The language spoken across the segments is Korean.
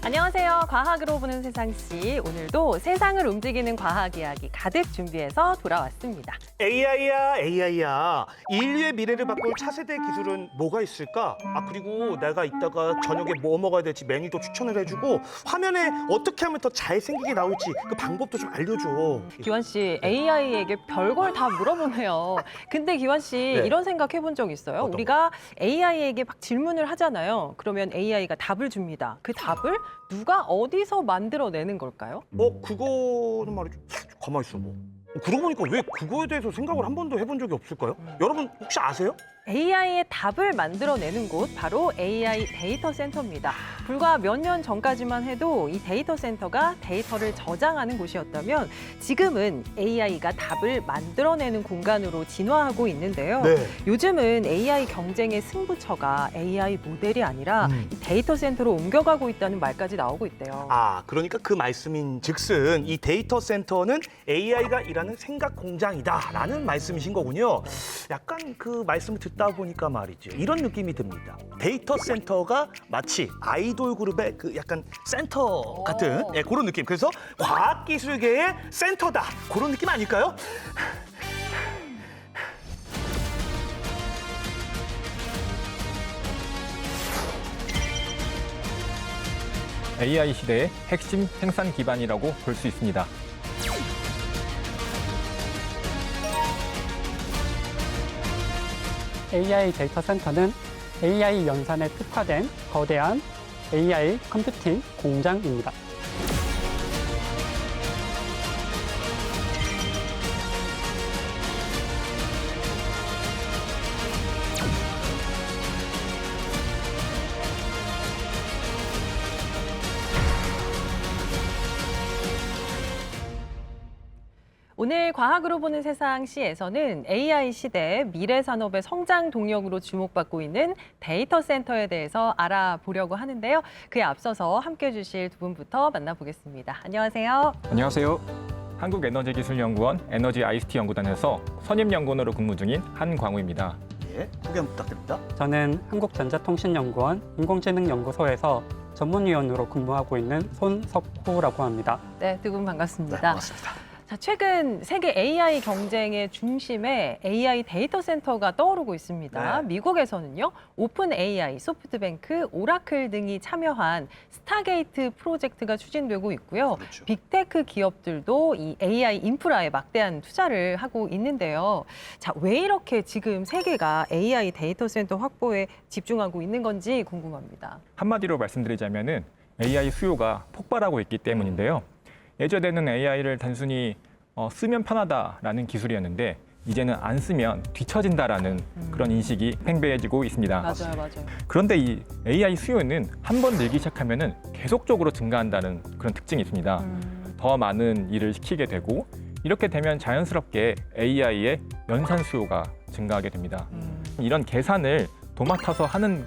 안녕하세요. 과학으로 보는 세상씨. 오늘도 세상을 움직이는 과학 이야기 가득 준비해서 돌아왔습니다. AI야, AI야. 인류의 미래를 바꿀 차세대 기술은 뭐가 있을까? 그리고 내가 이따가 저녁에 뭐 먹어야 될지 메뉴도 추천을 해주고 화면에 어떻게 하면 더 잘생기게 나올지 그 방법도 좀 알려줘. 기환 씨, AI에게 별걸 다 물어보네요. 근데 기환 씨, 네. 이런 생각 해본 적 있어요? 어떤 우리가 AI에게 막 질문을 하잖아요. 그러면 AI가 답을 줍니다. 그 답을 누가 어디서 만들어내는 걸까요? 그거는 말이죠. 가만히 있어 뭐. 그러고 보니까 왜 그거에 대해서 생각을 한 번도 해본 적이 없을까요? 여러분 혹시 아세요? AI의 답을 만들어내는 곳 바로 AI 데이터 센터입니다. 불과 몇 년 전까지만 해도 이 데이터 센터가 데이터를 저장하는 곳이었다면 지금은 AI가 답을 만들어내는 공간으로 진화하고 있는데요. 네. 요즘은 AI 경쟁의 승부처가 AI 모델이 아니라 이 데이터 센터로 옮겨가고 있다는 말까지 나오고 있대요. 그러니까 그 말씀인 즉슨 이 데이터 센터는 AI가 일하는 생각 공장이다라는 말씀이신 거군요. 약간 그 말씀을 듣다 보니까 말이죠. 이런 느낌이 듭니다. 데이터 센터가 마치 아이돌 그룹의 그 약간 센터 같은 그런 느낌. 그래서 과학기술계의 센터다. 그런 느낌 아닐까요? AI 시대의 핵심 생산 기반이라고 볼 수 있습니다. AI 데이터 센터는 AI 연산에 특화된 거대한 AI 컴퓨팅 공장입니다. 오늘 과학으로 보는 세상 시에서는 AI 시대 미래 산업의 성장 동력으로 주목받고 있는 데이터 센터에 대해서 알아보려고 하는데요. 그에 앞서서 함께해 주실 두 분부터 만나보겠습니다. 안녕하세요. 안녕하세요. 한국에너지기술연구원 에너지 ICT 연구단에서 선임연구원으로 근무 중인 한광우입니다. 예, 소개 한번 부탁드립니다. 저는 한국전자통신연구원 인공지능연구소에서 전문위원으로 근무하고 있는 손석호라고 합니다. 네, 두 분 네, 반갑습니다. 반갑습니다. 자, 최근 세계 AI 경쟁의 중심에 AI 데이터 센터가 떠오르고 있습니다. 네. 미국에서는요, 오픈 AI, 소프트뱅크, 오라클 등이 참여한 스타게이트 프로젝트가 추진되고 있고요. 그렇죠. 빅테크 기업들도 이 AI 인프라에 막대한 투자를 하고 있는데요. 자, 왜 이렇게 지금 세계가 AI 데이터 센터 확보에 집중하고 있는 건지 궁금합니다. 한마디로 말씀드리자면은 AI 수요가 폭발하고 있기 때문인데요. 예전에는 AI를 단순히 쓰면 편하다라는 기술이었는데 이제는 안 쓰면 뒤처진다라는 그런 인식이 팽배해지고 있습니다. 맞아요. 그런데 이 AI 수요는 한 번 늘기 시작하면은 계속적으로 증가한다는 그런 특징이 있습니다. 더 많은 일을 시키게 되고 이렇게 되면 자연스럽게 AI의 연산 수요가 증가하게 됩니다. 이런 계산을 도맡아서 하는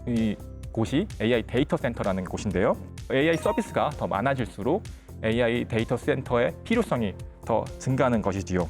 이 곳이 AI 데이터 센터라는 곳인데요. AI 서비스가 더 많아질수록 AI 데이터 센터의 필요성이 더 증가하는 것이지요.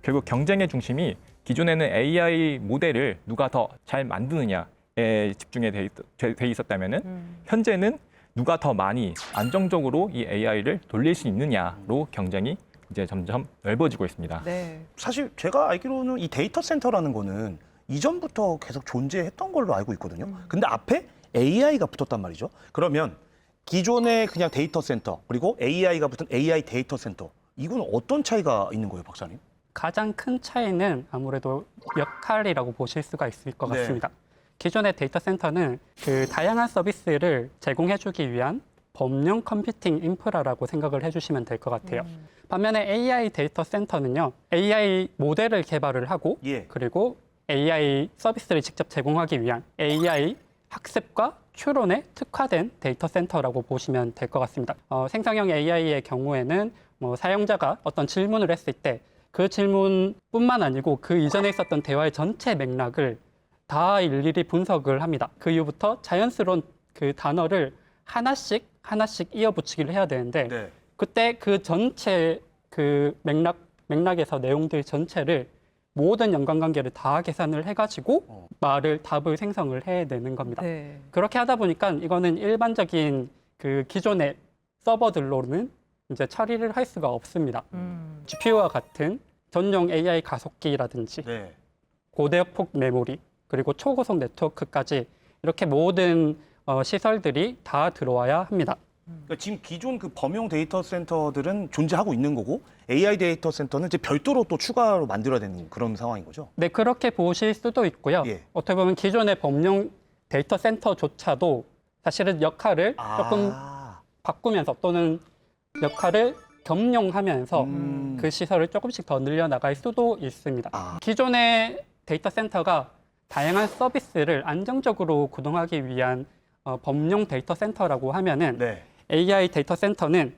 결국 경쟁의 중심이 기존에는 AI 모델을 누가 더 잘 만드느냐에 집중해 돼 있었다면은 현재는 누가 더 많이 안정적으로 이 AI를 돌릴 수 있느냐로 경쟁이 이제 점점 넓어지고 있습니다. 네. 사실 제가 알기로는 이 데이터 센터라는 거는 이전부터 계속 존재했던 걸로 알고 있거든요. 근데 앞에 AI가 붙었단 말이죠. 그러면 기존의 그냥 데이터 센터 그리고 AI가 붙은 AI 데이터 센터 이건 어떤 차이가 있는 거예요, 박사님? 가장 큰 차이는 아무래도 역할이라고 보실 수가 있을 것 네. 같습니다. 기존의 데이터 센터는 그 다양한 서비스를 제공해주기 위한 범용 컴퓨팅 인프라라고 생각을 해주시면 될 것 같아요. 반면에 AI 데이터 센터는요, AI 모델을 개발을 하고 예. 그리고 AI 서비스를 직접 제공하기 위한 AI 학습과 추론에 특화된 데이터 센터라고 보시면 될 것 같습니다. 생성형 AI의 경우에는 사용자가 어떤 질문을 했을 때 그 질문뿐만 아니고 그 이전에 있었던 대화의 전체 맥락을 다 일일이 분석을 합니다. 그 이후부터 자연스러운 그 단어를 하나씩 이어붙이기를 해야 되는데 네. 그때 그 전체 그 맥락에서 내용들 전체를 모든 연관관계를 다 계산을 해가지고 답을 생성을 해내는 겁니다. 네. 그렇게 하다 보니까 이거는 일반적인 그 기존의 서버들로는 이제 처리를 할 수가 없습니다. GPU와 같은 전용 AI 가속기라든지 네. 고대역폭 메모리 그리고 초고속 네트워크까지 이렇게 모든 시설들이 다 들어와야 합니다. 그러니까 지금 기존 그 범용 데이터 센터들은 존재하고 있는 거고 AI 데이터 센터는 이제 별도로 또 추가로 만들어야 되는 그런 상황인 거죠. 네, 그렇게 보실 수도 있고요. 예. 어떻게 보면 기존의 범용 데이터 센터조차도 사실은 역할을 조금 바꾸면서 또는 역할을 겸용하면서 그 시설을 조금씩 더 늘려나갈 수도 있습니다. 기존의 데이터 센터가 다양한 서비스를 안정적으로 구동하기 위한 범용 데이터 센터라고 하면은 네. AI 데이터 센터는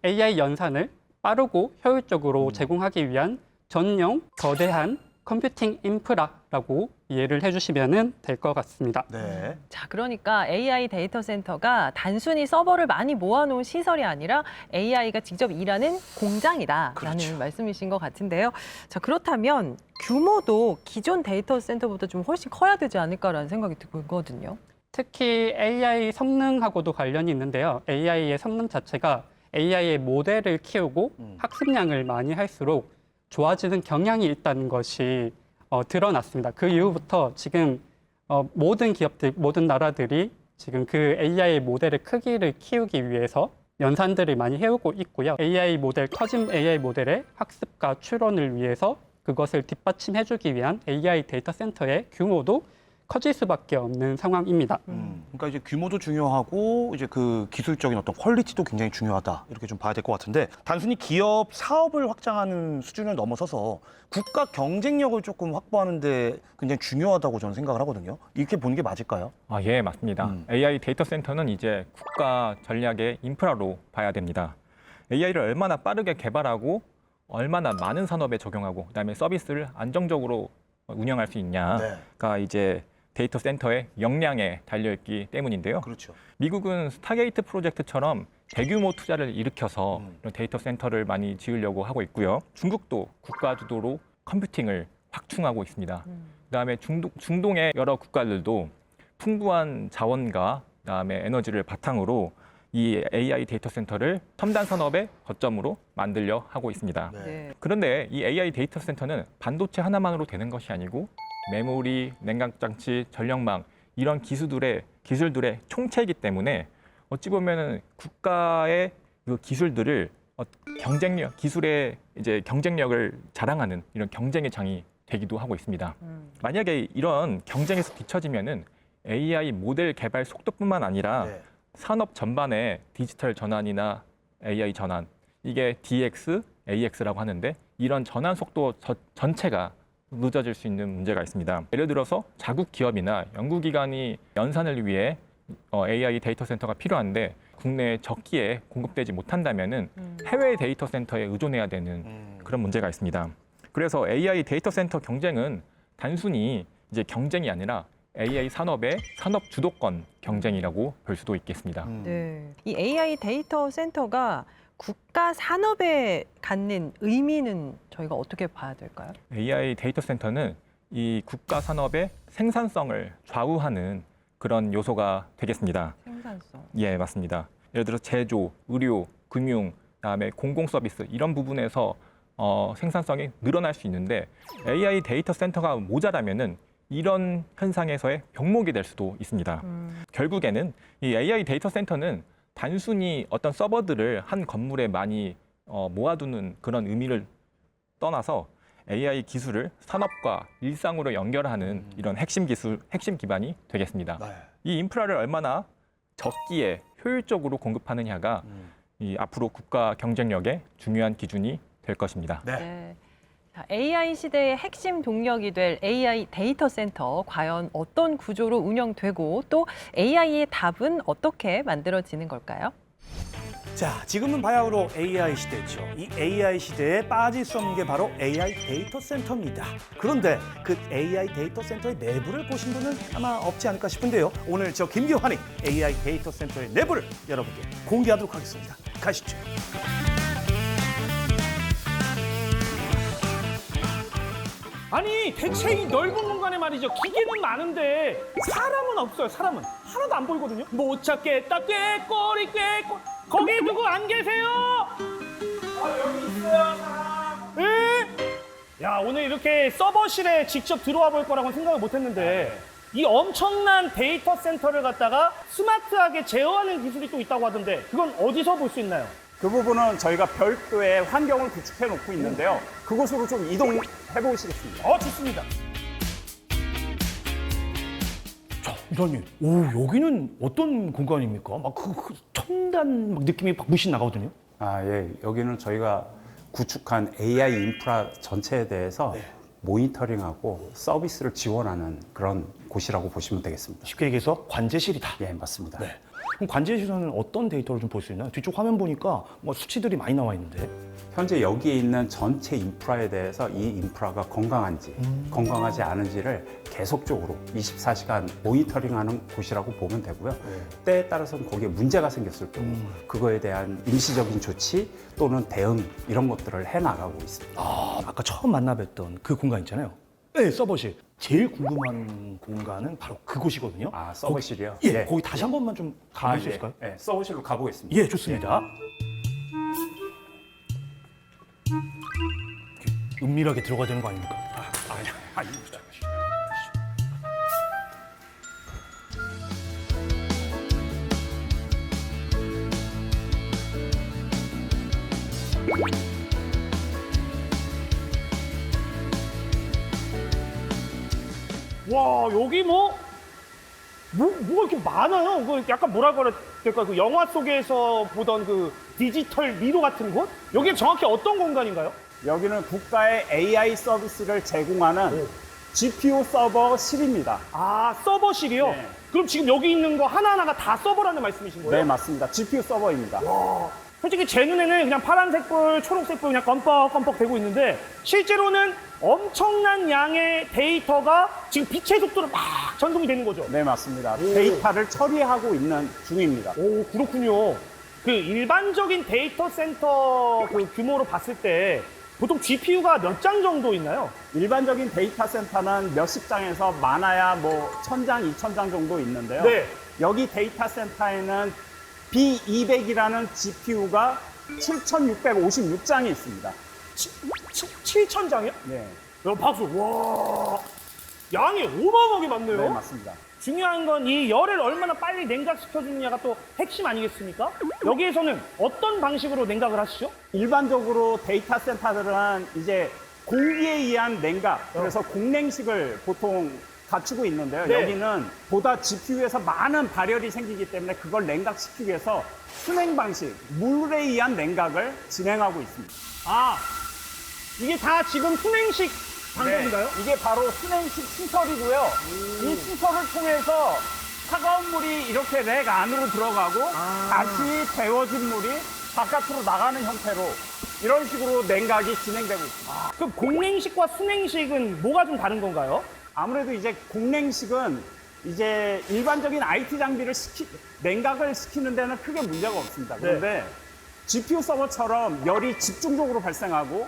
AI 연산을 빠르고 효율적으로 제공하기 위한 전용 거대한 컴퓨팅 인프라라고 이해를 해주시면 될 것 같습니다. 네. 자, 그러니까 AI 데이터 센터가 단순히 서버를 많이 모아놓은 시설이 아니라 AI가 직접 일하는 공장이다라는 그렇죠. 말씀이신 것 같은데요. 자, 그렇다면 규모도 기존 데이터 센터보다 좀 훨씬 커야 되지 않을까라는 생각이 들거든요. 특히 AI 성능하고도 관련이 있는데요. AI의 성능 자체가 AI의 모델을 키우고 학습량을 많이 할수록 좋아지는 경향이 있다는 것이 드러났습니다. 그 이후부터 지금 모든 기업들, 모든 나라들이 지금 그 AI 모델의 크기를 키우기 위해서 연산들을 많이 해오고 있고요. AI 모델, 커진 AI 모델의 학습과 추론을 위해서 그것을 뒷받침해주기 위한 AI 데이터 센터의 규모도 커질 수밖에 없는 상황입니다. 그러니까 이제 규모도 중요하고 이제 그 기술적인 어떤 퀄리티도 굉장히 중요하다 이렇게 좀 봐야 될 것 같은데 단순히 기업 사업을 확장하는 수준을 넘어서서 국가 경쟁력을 조금 확보하는데 굉장히 중요하다고 저는 생각을 하거든요. 이렇게 보는 게 맞을까요? 예, 맞습니다. AI 데이터 센터는 이제 국가 전략의 인프라로 봐야 됩니다. AI를 얼마나 빠르게 개발하고 얼마나 많은 산업에 적용하고 그다음에 서비스를 안정적으로 운영할 수 있냐가 이제 데이터 센터의 역량에 달려있기 때문인데요. 그렇죠. 미국은 스타게이트 프로젝트처럼 대규모 투자를 일으켜서 이런 데이터 센터를 많이 지으려고 하고 있고요. 중국도 국가 주도로 컴퓨팅을 확충하고 있습니다. 그다음에 중동의 여러 국가들도 풍부한 자원과 그다음에 에너지를 바탕으로 이 AI 데이터 센터를 첨단 산업의 거점으로 만들려 하고 있습니다. 네. 그런데 이 AI 데이터 센터는 반도체 하나만으로 되는 것이 아니고 메모리, 냉각장치, 전력망 이런 기술들의 총체이기 때문에 어찌 보면은 국가의 그 기술들을 기술의 이제 경쟁력을 자랑하는 이런 경쟁의 장이 되기도 하고 있습니다. 만약에 이런 경쟁에서 뒤처지면은 AI 모델 개발 속도뿐만 아니라 산업 전반의 디지털 전환이나 AI 전환, 이게 DX, AX라고 하는데 이런 전환 속도 전체가 늦어질 수 있는 문제가 있습니다. 예를 들어서 자국 기업이나 연구기관이 연산을 위해 AI 데이터 센터가 필요한데 국내에 적기에 공급되지 못한다면은 해외 데이터 센터에 의존해야 되는 그런 문제가 있습니다. 그래서 AI 데이터 센터 경쟁은 단순히 이제 경쟁이 아니라 AI 산업의 산업 주도권 경쟁이라고 볼 수도 있겠습니다. 네. 이 AI 데이터 센터가 국가 산업에 갖는 의미는 저희가 어떻게 봐야 될까요? AI 데이터 센터는 이 국가 산업의 생산성을 좌우하는 그런 요소가 되겠습니다. 생산성. 예, 맞습니다. 예를 들어 제조, 의료, 금융, 그다음에 공공 서비스 이런 부분에서 생산성이 늘어날 수 있는데 AI 데이터 센터가 모자라면은 이런 현상에서의 병목이 될 수도 있습니다. 결국에는 이 AI 데이터 센터는 단순히 어떤 서버들을 한 건물에 많이 모아두는 그런 의미를 떠나서 AI 기술을 산업과 일상으로 연결하는 이런 핵심 기술, 핵심 기반이 되겠습니다. 이 인프라를 얼마나 적기에 효율적으로 공급하느냐가 이 앞으로 국가 경쟁력의 중요한 기준이 될 것입니다. 네. 자, AI 시대의 핵심 동력이 될 AI 데이터 센터 과연 어떤 구조로 운영되고 또 AI의 답은 어떻게 만들어지는 걸까요? 자, 지금은 바야흐로 AI 시대죠. 이 AI 시대에 빠질 수 없는 게 바로 AI 데이터 센터입니다. 그런데 그 AI 데이터 센터의 내부를 보신 분은 아마 없지 않을까 싶은데요. 오늘 저 김기환이 AI 데이터 센터의 내부를 여러분께 공개하도록 하겠습니다. 가시죠. 아니 대체 이 넓은 공간에 말이죠. 기계는 많은데 사람은 없어요. 사람은 하나도 안 보이거든요. 못 찾겠다. 꾀꼬리 꾀꼬리. 거기 누구 안 계세요? 여기 있어요 사람. 에? 야 오늘 이렇게 서버실에 직접 들어와 볼 거라고는 생각을 못했는데 이 엄청난 데이터 센터를 갖다가 스마트하게 제어하는 기술이 또 있다고 하던데 그건 어디서 볼 수 있나요? 그 부분은 저희가 별도의 환경을 구축해 놓고 있는데요. 그곳으로 좀 이동해 보시겠습니다. 좋습니다. 자, 이사님, 오, 여기는 어떤 공간입니까? 막 그 첨단 막 느낌이 막 물씬 나거든요. 아, 예. 여기는 저희가 구축한 AI 인프라 전체에 대해서 모니터링하고 서비스를 지원하는 그런 곳이라고 보시면 되겠습니다. 쉽게 얘기해서 관제실이다. 예, 맞습니다. 네. 그럼 관제실에서는 어떤 데이터를 좀 볼 수 있나요? 뒤쪽 화면 보니까 뭐 수치들이 많이 나와 있는데. 현재 여기에 있는 전체 인프라에 대해서 이 인프라가 건강한지, 건강하지 않은지를 계속적으로 24시간 모니터링하는 곳이라고 보면 되고요. 때에 따라서는 거기에 문제가 생겼을 경우 그거에 대한 임시적인 조치 또는 대응 이런 것들을 해나가고 있습니다. 아, 아까 처음 만나 뵀던 그 공간 있잖아요. 네, 서버실. 제일 궁금한 공간은 바로 그곳이거든요. 아, 서버실이요? 거기, 예, 거기 다시 한 번만 좀 가볼 수 예, 있을까요? 예, 서버실로 가보겠습니다. 예, 좋습니다. 이렇게 은밀하게 들어가야 되는 거 아닙니까? 와 여기 뭐가 이렇게 많아요. 그 약간 뭐라 그래야 될까? 그 영화 속에서 보던 그 디지털 미로 같은 곳? 여기 정확히 어떤 공간인가요? 여기는 국가의 AI 서비스를 제공하는 GPU 서버실입니다. 아 서버실이요? 네. 그럼 지금 여기 있는 거 하나하나가 다 서버라는 말씀이신 거예요? 네, 맞습니다. GPU 서버입니다. 솔직히 제 눈에는 그냥 파란색 불, 초록색 불 그냥 껌뻑껌뻑 되고 있는데 실제로는 엄청난 양의 데이터가 지금 빛의 속도로 막 전송이 되는 거죠? 네, 맞습니다. 데이터를 처리하고 있는 중입니다. 오, 그렇군요. 그 일반적인 데이터 센터 그 규모로 봤을 때 보통 GPU가 몇 장 정도 있나요? 일반적인 데이터 센터는 몇십 장에서 많아야 뭐 1000장, 2000장 정도 있는데요. 네. 여기 데이터 센터에는 B200이라는 GPU가 7656장이 있습니다. 7,000장이요? 네, 박수. 와. 양이 어마어마하게 많네요. 네, 맞습니다. 중요한 건 이 열을 얼마나 빨리 냉각시켜주느냐가 또 핵심 아니겠습니까? 여기에서는 어떤 방식으로 냉각을 하시죠? 일반적으로 데이터 센터들은 이제 공기에 의한 냉각, 그래서 공냉식을 보통 갖추고 있는데요. 네. 여기는 보다 GPU에서 많은 발열이 생기기 때문에 그걸 냉각시키기 위해서 순행 방식, 물에 의한 냉각을 진행하고 있습니다. 아, 이게 다 지금 순행식 방법인가요? 네, 이게 바로 순행식 시설이고요. 이 시설을 통해서 차가운 물이 이렇게 렉 안으로 들어가고 다시 데워진 물이 바깥으로 나가는 형태로 이런 식으로 냉각이 진행되고 있습니다. 그럼 공냉식과 순행식은 뭐가 좀 다른 건가요? 아무래도 이제 공냉식은 이제 일반적인 IT 장비를 냉각을 시키는 데는 크게 문제가 없습니다. 그런데 GPU 서버처럼 열이 집중적으로 발생하고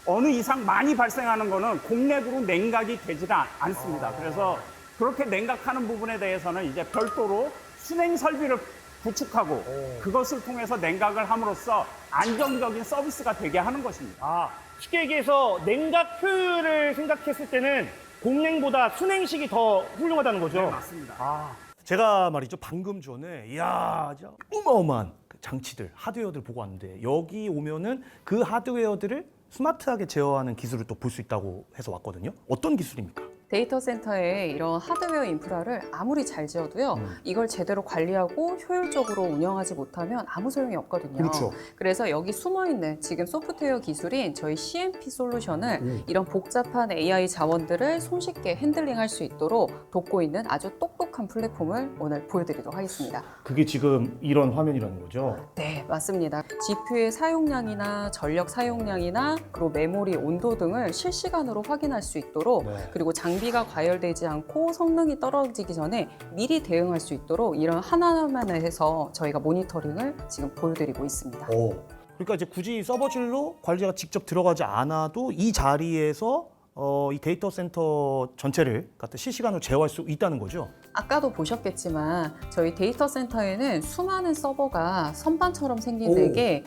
어느 이상 많이 발생하는 거는 공냉으로 냉각이 되지 않습니다. 그래서 그렇게 냉각하는 부분에 대해서는 이제 별도로 순행 설비를 구축하고 그것을 통해서 냉각을 함으로써 안정적인 서비스가 되게 하는 것입니다. 아, 쉽게 얘기해서 냉각 효율을 생각했을 때는 공냉보다 순행식이 더 훌륭하다는 거죠? 네, 맞습니다. 제가 말이죠, 방금 전에 이야, 진짜 어마어마한 그 장치들, 하드웨어들 보고 왔는데 여기 오면은 그 하드웨어들을 스마트하게 제어하는 기술을 또 볼 수 있다고 해서 왔거든요. 어떤 기술입니까? 데이터 센터에 이런 하드웨어 인프라를 아무리 잘 지어도요, 이걸 제대로 관리하고 효율적으로 운영하지 못하면 아무 소용이 없거든요. 그렇죠. 그래서 여기 숨어있는 지금 소프트웨어 기술인 저희 CMP 솔루션을 이런 복잡한 AI 자원들을 손쉽게 핸들링할 수 있도록 돕고 있는 아주 똑똑한 플랫폼을 오늘 보여드리도록 하겠습니다. 그게 지금 이런 화면이라는 거죠. 네, 맞습니다. GPU의 사용량이나 전력 사용량이나 그리고 메모리 온도 등을 실시간으로 확인할 수 있도록 그리고 장비가 과열되지 않고 성능이 떨어지기 전에 미리 대응할 수 있도록 이런 하나하나만 해서 저희가 모니터링을 지금 보여드리고 있습니다. 그러니까 이제 굳이 서버실로 관리자가 직접 들어가지 않아도 이 자리에서 이 데이터 센터 전체를 갖다 실시간으로 제어할 수 있다는 거죠. 아까도 보셨겠지만 저희 데이터 센터에는 수많은 서버가 선반처럼 생긴 오. 덱에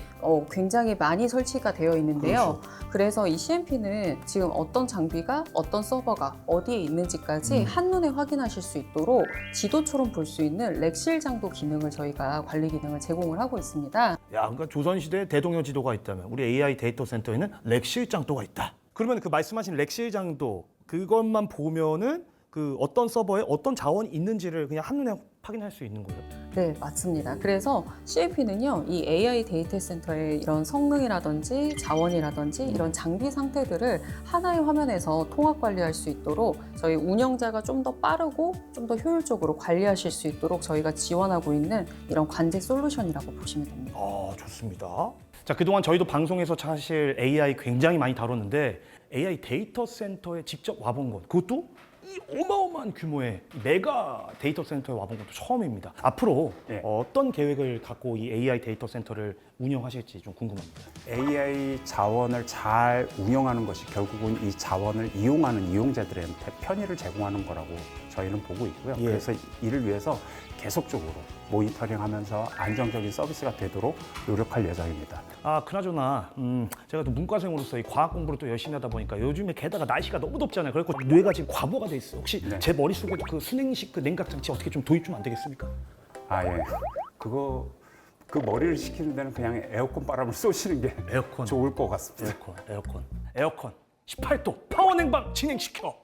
굉장히 많이 설치가 되어 있는데요. 그렇죠. 그래서 이 CMP는 지금 어떤 장비가 어떤 서버가 어디에 있는지까지 한눈에 확인하실 수 있도록 지도처럼 볼 수 있는 렉실장도 기능을 저희가 관리 기능을 제공을 하고 있습니다. 야, 그러니까 조선시대 대동여 지도가 있다면 우리 AI 데이터 센터에는 렉실장도가 있다. 그러면 그 말씀하신 렉실장도 그것만 보면은 그 어떤 서버에 어떤 자원이 있는지를 그냥 한눈에 확인할 수 있는 거예요. 네, 맞습니다. 그래서 CMP는요, 이 AI 데이터 센터의 이런 성능이라든지 자원이라든지 이런 장비 상태들을 하나의 화면에서 통합 관리할 수 있도록 저희 운영자가 좀 더 빠르고 좀 더 효율적으로 관리하실 수 있도록 저희가 지원하고 있는 이런 관제 솔루션이라고 보시면 됩니다. 좋습니다. 자, 그동안 저희도 방송에서 사실 AI 굉장히 많이 다뤘는데 AI 데이터 센터에 직접 와본 것, 그것도 이 어마어마한 규모의 메가 데이터 센터에 와본 것도 처음입니다. 앞으로 예. 어떤 계획을 갖고 이 AI 데이터 센터를 운영하실지 좀 궁금합니다. AI 자원을 잘 운영하는 것이 결국은 이 자원을 이용하는 이용자들한테 편의를 제공하는 거라고 저희는 보고 있고요. 예. 그래서 이를 위해서 계속적으로 모니터링하면서 안정적인 서비스가 되도록 노력할 예정입니다. 그나저나 제가 또 문과생으로서 이 과학 공부를 또 열심히 하다 보니까 요즘에 게다가 날씨가 너무 덥잖아요. 그래서 뇌가 지금 과부하가 돼 있어요. 혹시 네. 제 머릿속에 그 순행식 그 냉각 장치 어떻게 좀 도입 좀 안 되겠습니까? 예. 그 머리를 식히는 데는 그냥 에어컨 바람을 쏘시는 게 에어컨. 좋을 것 같습니다. 에어컨 18도 파워 냉방 진행시켜.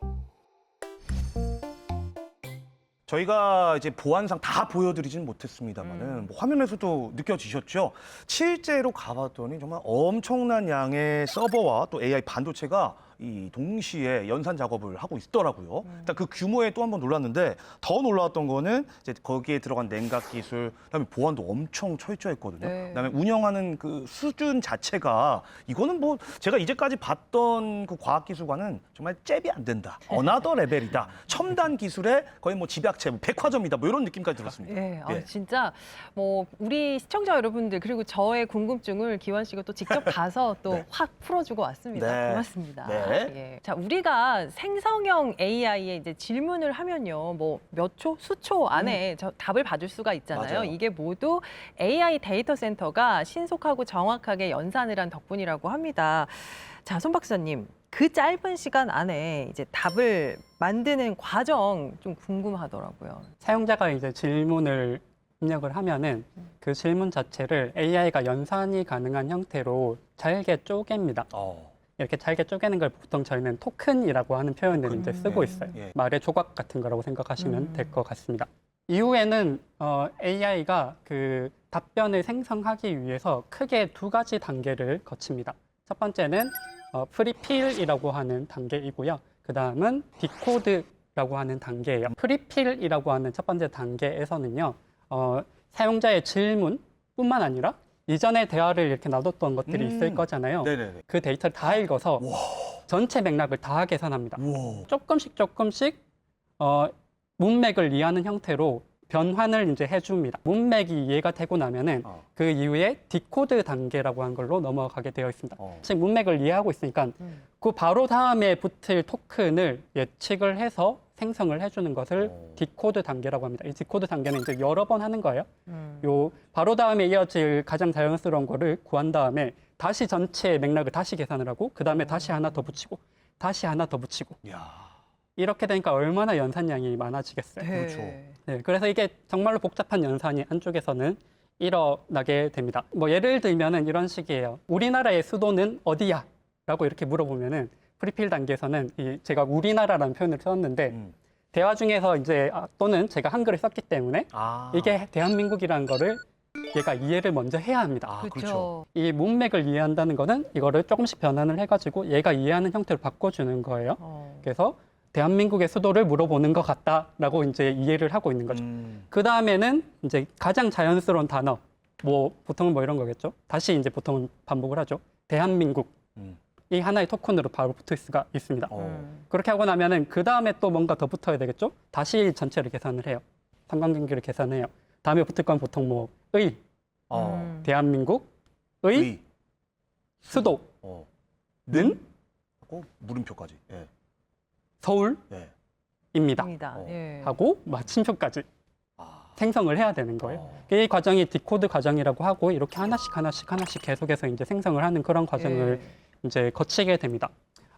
저희가 이제 보안상 다 보여드리진 못했습니다만은 뭐 화면에서도 느껴지셨죠? 실제로 가봤더니 정말 엄청난 양의 서버와 또 AI 반도체가 이 동시에 연산 작업을 하고 있더라고요. 일단 그 규모에 또 한 번 놀랐는데 더 놀라웠던 거는 이제 거기에 들어간 냉각 기술, 그다음에 보안도 엄청 철저했거든요. 네. 그다음에 운영하는 그 수준 자체가 이거는 뭐 제가 이제까지 봤던 그 과학 기술과는 정말 잽이 안 된다. 어나더 레벨이다. 첨단 기술의 거의 뭐 집약체, 백화점이다. 뭐 이런 느낌까지 들었습니다. 예, 예. 진짜 뭐 우리 시청자 여러분들 그리고 저의 궁금증을 기원 씨가 또 직접 가서 또 확 풀어주고 왔습니다. 네. 고맙습니다. 네. 예. 자, 우리가 생성형 AI에 이제 질문을 하면요, 뭐 몇 초, 수초 안에 저 답을 받을 수가 있잖아요. 맞아요. 이게 모두 AI 데이터 센터가 신속하고 정확하게 연산을 한 덕분이라고 합니다. 자, 손 박사님. 그 짧은 시간 안에 이제 답을 만드는 과정 좀 궁금하더라고요. 사용자가 이제 질문을 입력을 하면은 그 질문 자체를 AI가 연산이 가능한 형태로 잘게 쪼갭니다. 이렇게 잘게 쪼개는 걸 보통 저희는 토큰이라고 하는 표현을 이제 쓰고 있어요. 예. 말의 조각 같은 거라고 생각하시면 될 것 같습니다. 이후에는 AI가 그 답변을 생성하기 위해서 크게 두 가지 단계를 거칩니다. 첫 번째는 프리필이라고 하는 단계이고요. 그 다음은 디코드라고 하는 단계예요. 프리필이라고 하는 첫 번째 단계에서는요, 사용자의 질문뿐만 아니라 이전에 대화를 이렇게 놔뒀던 것들이 있을 거잖아요. 네네네. 그 데이터를 다 읽어서 전체 맥락을 다 계산합니다. 우와. 조금씩 문맥을 이해하는 형태로 변환을 이제 해줍니다. 문맥이 이해가 되고 나면은 그 이후에 디코드 단계라고 한 걸로 넘어가게 되어 있습니다. 지금 문맥을 이해하고 있으니까 그 바로 다음에 붙을 토큰을 예측을 해서 생성을 해주는 것을 디코드 단계라고 합니다. 이 디코드 단계는 이제 여러 번 하는 거예요. 요 바로 다음에 이어질 가장 자연스러운 거를 구한 다음에 다시 전체 맥락을 다시 계산을 하고 그 다음에 다시 하나 더 붙이고 다시 하나 더 붙이고 야. 이렇게 되니까 얼마나 연산량이 많아지겠어요. 그렇죠. 네, 그래서 이게 정말로 복잡한 연산이 한쪽에서는 일어나게 됩니다. 뭐 예를 들면은 이런 식이에요. 우리나라의 수도는 어디야? 라고 이렇게 물어보면은 프리필 단계에서는 제가 우리나라라는 표현을 썼는데 대화 중에서 이제 또는 제가 한글을 썼기 때문에 이게 대한민국이라는 거를 얘가 이해를 먼저 해야 합니다. 그렇죠. 이 문맥을 이해한다는 거는 이거를 조금씩 변환을 해가지고 얘가 이해하는 형태로 바꿔주는 거예요. 그래서 대한민국의 수도를 물어보는 것 같다라고 이제 이해를 하고 있는 거죠. 그 다음에는 이제 가장 자연스러운 단어, 뭐 보통은 뭐 이런 거겠죠. 다시 이제 보통은 반복을 하죠. 대한민국. 이 하나의 토큰으로 바로 붙을 수가 있습니다. 그렇게 하고 나면은 그 다음에 또 뭔가 더 붙어야 되겠죠. 다시 전체를 계산을 해요. 상관관계를 계산해요. 다음에 붙을 건 보통 뭐 대한민국의 의. 수도는 하고 물음표까지. 예. 서울입니다. 네. 예. 하고 마침표까지 아. 생성을 해야 되는 거예요. 이 과정이 디코드 과정이라고 하고 이렇게 하나씩 계속해서 이제 생성을 하는 그런 과정을 이제 거치게 됩니다.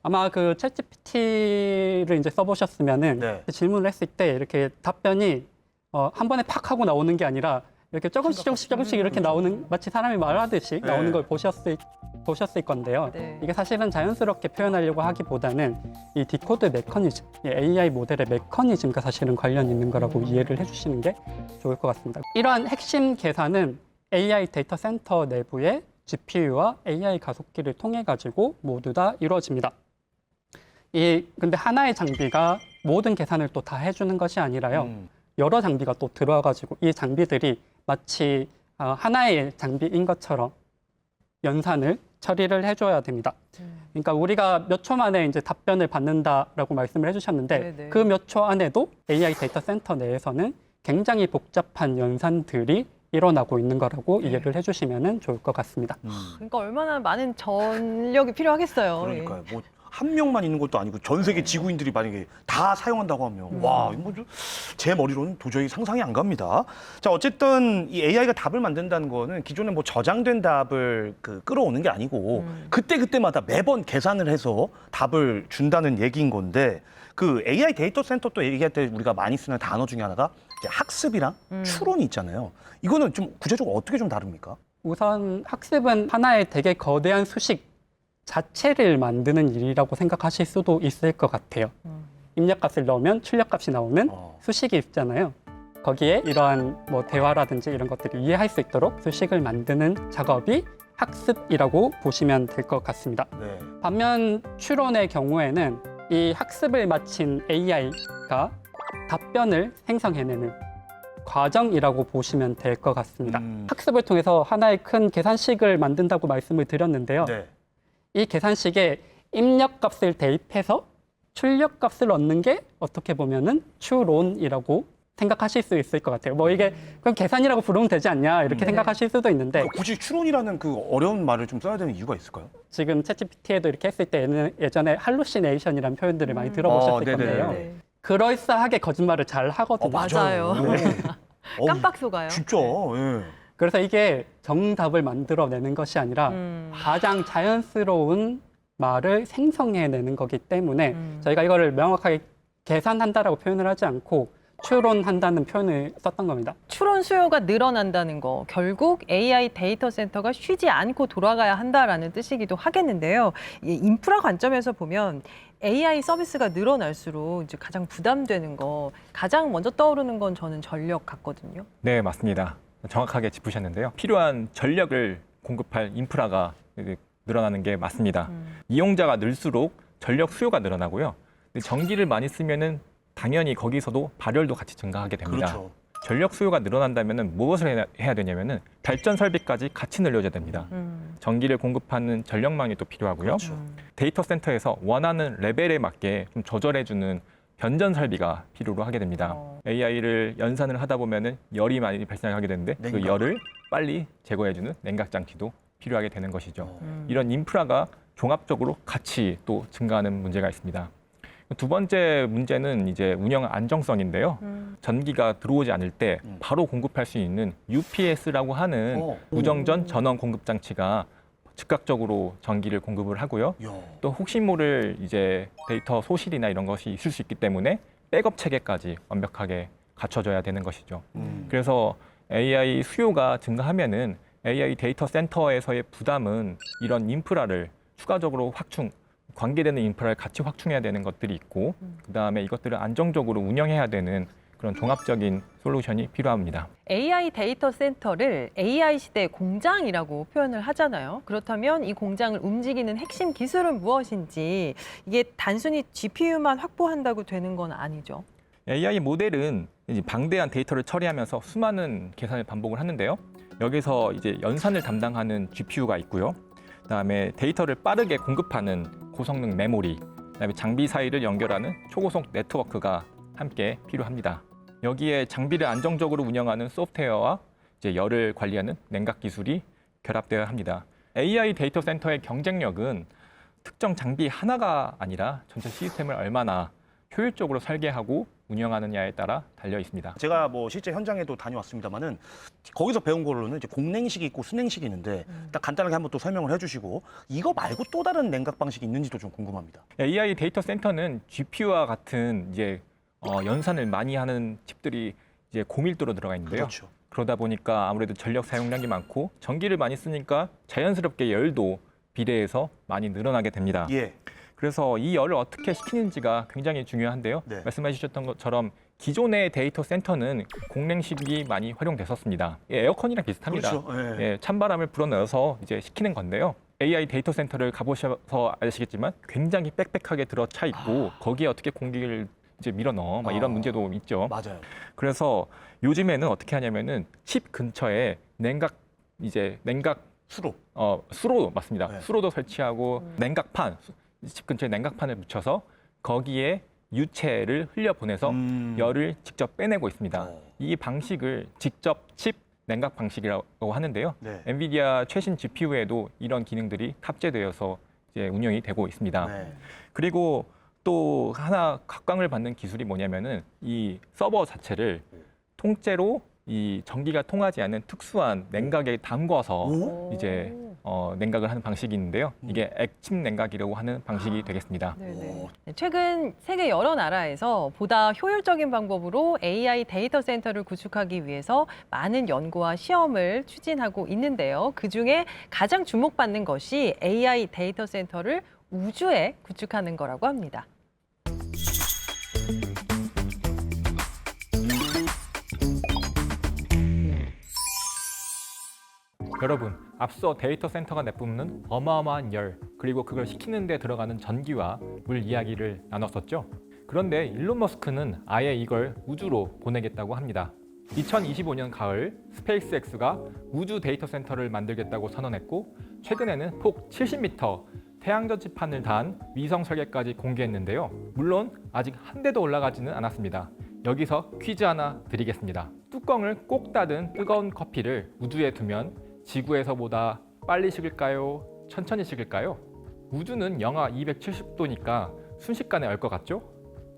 아마 그 챗GPT를 이제 써보셨으면은 네. 질문을 했을 때 이렇게 답변이 한 번에 팍 하고 나오는 게 아니라 이렇게 조금씩 이렇게 나오는 마치 사람이 말하듯이 네. 나오는 걸 보셨을 건데요. 네. 이게 사실은 자연스럽게 표현하려고 하기보다는 이 디코드 메커니즘, 이 AI 모델의 메커니즘과 사실은 관련 있는 거라고 이해를 해주시는 게 좋을 것 같습니다. 이러한 핵심 계산은 AI 데이터 센터 내부의 GPU와 AI 가속기를 통해 가지고 모두 다 이루어집니다. 근데 하나의 장비가 모든 계산을 또 다 해주는 것이 아니라요. 여러 장비가 또 들어와가지고 이 장비들이 마치 하나의 장비인 것처럼 연산을 처리를 해줘야 됩니다. 그러니까 우리가 몇 초 만에 이제 답변을 받는다라고 말씀을 해주셨는데 네네. 그 몇 초 안에도 AI 데이터 센터 내에서는 굉장히 복잡한 연산들이 일어나고 있는 거라고 이해를 해주시면 좋을 것 같습니다. 그러니까 얼마나 많은 전력이 필요하겠어요. 그러니까요. 뭐 한 명만 있는 것도 아니고 전 세계 지구인들이 만약에 다 사용한다고 하면 와, 이거 제 머리로는 도저히 상상이 안 갑니다. 자, 어쨌든 이 AI가 답을 만든다는 거는 기존에 뭐 저장된 답을 끌어오는 게 아니고 그때마다 매번 계산을 해서 답을 준다는 얘기인 건데 그 AI 데이터 센터 또 얘기할 때 우리가 많이 쓰는 단어 중에 하나가 이제 학습이랑 추론이 있잖아요. 이거는 좀 구체적으로 어떻게 좀 다릅니까? 우선 학습은 하나의 되게 거대한 수식 자체를 만드는 일이라고 생각하실 수도 있을 것 같아요. 입력값을 넣으면 출력값이 나오는 수식이 있잖아요. 거기에 이러한 뭐 대화라든지 이런 것들을 이해할 수 있도록 수식을 만드는 작업이 학습이라고 보시면 될 것 같습니다. 네. 반면 추론의 경우에는 이 학습을 마친 AI가 답변을 생성해내는 과정이라고 보시면 될 것 같습니다. 학습을 통해서 하나의 큰 계산식을 만든다고 말씀을 드렸는데요. 네. 이 계산식에 입력값을 대입해서 출력값을 얻는 게 어떻게 보면은 추론이라고 생각하실 수 있을 것 같아요. 뭐 이게 그럼 계산이라고 부르면 되지 않냐 이렇게 생각하실 수도 있는데 굳이 추론이라는 그 어려운 말을 좀 써야 되는 이유가 있을까요? 지금 챗GPT에도 이렇게 했을 때 예전에 할루시네이션이라는 표현들을 많이 들어보셨을 네네네. 건데요. 네. 그럴싸하게 거짓말을 잘 하거든요. 맞아요. 깜빡 속아요. 진짜. 예. 그래서 이게 정답을 만들어내는 것이 아니라 가장 자연스러운 말을 생성해내는 거기 때문에 저희가 이거를 명확하게 계산한다라고 표현을 하지 않고 추론한다는 표현을 썼던 겁니다. 추론 수요가 늘어난다는 거, 결국 AI 데이터 센터가 쉬지 않고 돌아가야 한다라는 뜻이기도 하겠는데요. 이 인프라 관점에서 보면 AI 서비스가 늘어날수록 이제 가장 부담되는 거, 가장 먼저 떠오르는 건 저는 전력 같거든요. 네, 맞습니다. 정확하게 짚으셨는데요. 필요한 전력을 공급할 인프라가 늘어나는 게 맞습니다. 이용자가 늘수록 전력 수요가 늘어나고요. 근데 전기를 많이 쓰면은 당연히 거기서도 발열도 같이 증가하게 됩니다. 그렇죠. 전력 수요가 늘어난다면은 무엇을 해야 되냐면은 발전 설비까지 같이 늘려줘야 됩니다. 전기를 공급하는 전력망이 또 필요하고요. 그렇죠. 데이터 센터에서 원하는 레벨에 맞게 좀 조절해주는 변전 설비가 필요로 하게 됩니다. AI를 연산을 하다 보면은 열이 많이 발생하게 되는데 그 냉각. 열을 빨리 제거해주는 냉각 장치도 필요하게 되는 것이죠. 이런 인프라가 종합적으로 같이 또 증가하는 문제가 있습니다. 두 번째 문제는 이제 운영 안정성인데요. 전기가 들어오지 않을 때 바로 공급할 수 있는 UPS라고 하는 무정전 전원 공급 장치가 즉각적으로 전기를 공급을 하고요. 야. 또 혹시 모를 이제 데이터 소실이나 이런 것이 있을 수 있기 때문에 백업 체계까지 완벽하게 갖춰져야 되는 것이죠. 그래서 AI 수요가 증가하면은 AI 데이터 센터에서의 부담은 이런 인프라를 추가적으로 관계되는 인프라를 같이 확충해야 되는 것들이 있고 그다음에 이것들을 안정적으로 운영해야 되는 그런 종합적인 솔루션이 필요합니다. AI 데이터 센터를 AI 시대의 공장이라고 표현을 하잖아요. 그렇다면 이 공장을 움직이는 핵심 기술은 무엇인지, 이게 단순히 GPU만 확보한다고 되는 건 아니죠. AI 모델은 이제 방대한 데이터를 처리하면서 수많은 계산을 반복을 하는데요. 여기서 이제 연산을 담당하는 GPU가 있고요. 그다음에 데이터를 빠르게 공급하는 고성능 메모리, 그다음에 장비 사이를 연결하는 초고속 네트워크가 함께 필요합니다. 여기에 장비를 안정적으로 운영하는 소프트웨어와 이제 열을 관리하는 냉각 기술이 결합되어야 합니다. AI 데이터 센터의 경쟁력은 특정 장비 하나가 아니라 전체 시스템을 얼마나 효율적으로 설계하고 운영하느냐에 따라 달려 있습니다. 제가 뭐 실제 현장에도 다녀왔습니다만은 거기서 배운 거로는 이제 공냉식이 있고 순냉식이 있는데 딱 간단하게 한번 또 설명을 해주시고 이거 말고 또 다른 냉각 방식이 있는지도 좀 궁금합니다. AI 데이터 센터는 GPU와 같은 이제 연산을 많이 하는 칩들이 이제 고밀도로 들어가 있는데요. 그렇죠. 그러다 보니까 아무래도 전력 사용량이 많고 전기를 많이 쓰니까 자연스럽게 열도 비례해서 많이 늘어나게 됩니다. 예. 그래서 이 열을 어떻게 식히는지가 굉장히 중요한데요. 네. 말씀해 주셨던 것처럼 기존의 데이터 센터는 공냉식이 많이 활용됐었습니다. 에어컨이랑 비슷합니다. 그렇죠. 예. 예, 찬바람을 불어넣어서 이제 식히는 건데요. AI 데이터 센터를 가보셔서 아시겠지만 굉장히 빽빽하게 들어차 있고 거기에 어떻게 공기를 이제 밀어 넣어 막 이런 문제도 있죠. 맞아요. 그래서 요즘에는 어떻게 하냐면은 칩 근처에 냉각 수로. 수로 맞습니다. 네. 수로도 설치하고 냉각판 집 근처에 냉각판을 붙여서 거기에 유체를 흘려 보내서 열을 직접 빼내고 있습니다. 이 방식을 직접 칩 냉각 방식이라고 하는데요. 네. 엔비디아 최신 GPU에도 이런 기능들이 탑재되어서 이제 운영이 되고 있습니다. 네. 그리고 또 하나 각광을 받는 기술이 뭐냐면은 이 서버 자체를 통째로 이 전기가 통하지 않는 특수한 냉각에 담궈서 오? 이제 냉각을 하는 방식이 있는데요. 이게 액침 냉각이라고 하는 방식이 되겠습니다. 네네. 최근 세계 여러 나라에서 보다 효율적인 방법으로 AI 데이터 센터를 구축하기 위해서 많은 연구와 시험을 추진하고 있는데요. 그중에 가장 주목받는 것이 AI 데이터 센터를 우주에 구축하는 거라고 합니다. 여러분, 앞서 데이터 센터가 내뿜는 어마어마한 열, 그리고 그걸 식히는 데 들어가는 전기와 물 이야기를 나눴었죠. 그런데 일론 머스크는 아예 이걸 우주로 보내겠다고 합니다. 2025년 가을 스페이스X가 우주 데이터 센터를 만들겠다고 선언했고 최근에는 폭 70m 태양전지판을 단 위성 설계까지 공개했는데요. 물론 아직 한 대도 올라가지는 않았습니다. 여기서 퀴즈 하나 드리겠습니다. 뚜껑을 꼭 닫은 뜨거운 커피를 우주에 두면 지구에서보다 빨리 식을까요? 천천히 식을까요? 우주는 영하 270도니까 순식간에 얼 것 같죠?